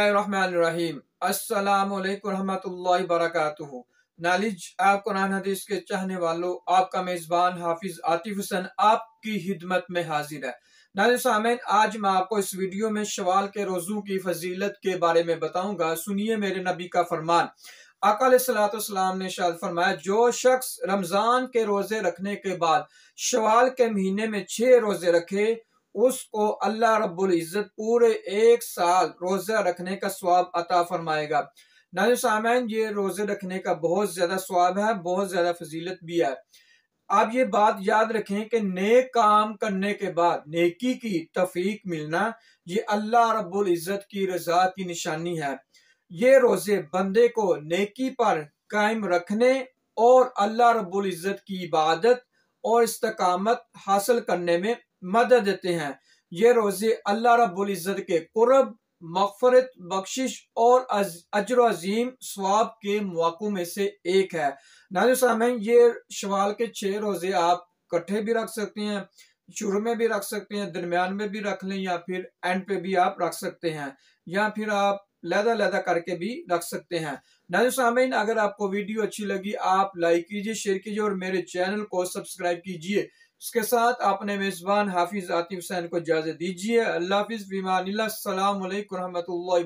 रहमानिर्रहीम। अस्सलामु अलैकुम रहमतुल्लाहि बरकातुहू। नॉलेज आप कुरान हदीस के चाहने वालों, आपका मेजबान हाफिज आतिफ हुसैन आपकी खिदमत में हाजिर है। नाज़रीन सामीन, आज मैं आपको इस वीडियो में शवाल के रोजों की फजीलत के बारे में बताऊंगा। सुनिए मेरे नबी का फरमान। आका अलैहिस्सलाम ने इरशाद फरमाया, जो शख्स रमजान के रोजे रखने के बाद शवाल के महीने में 6 रोजे रखे, उसको अल्लाह रब्बुल इज्जत पूरे 1 साल रोजा रखने का स्वाब अता फरमाएगा। नाज़रीन सामीन, ये रोजे रखने का बहुत ज्यादा स्वाब है, बहुत ज्यादा फजीलत भी है। आप ये बात याद रखें कि नेक काम करने के बाद नेकी की तौफीक मिलना, ये अल्लाह रब्बुल इज्जत की रजा की निशानी है। ये रोजे बंदे को नेकी पर कायम रखने और अल्लाह रब्बुल इज्जत की इबादत और इस्तकामत हासिल करने में मदद देते हैं। ये रोजे अल्लाह रब्बुल इज्जत के कुर्ब, मगफरत, बख्शिश और अजर अजीम स्वाब के मौक़ों में से एक है। नाज़रीन सामीन, ये शवाल के 6 रोजे आप इकट्ठे भी रख सकते हैं, शुरू में भी रख सकते हैं, दरमियान में भी रख लें, या फिर एंड पे भी आप रख सकते हैं, या फिर आप लहदा लहदा करके भी रख सकते हैं। नाज़रीन सामीन, अगर आपको वीडियो अच्छी लगी आप लाइक कीजिए, शेयर कीजिए और मेरे चैनल को सब्सक्राइब कीजिए। इसके साथ अपने मेजबान हाफिज आतिफ हुसैन को इजाजत दीजिए। अल्लाह हाफिज, फिमानिल्लाह, अस्सलामु अलैकुम रहमतुल्लाहि।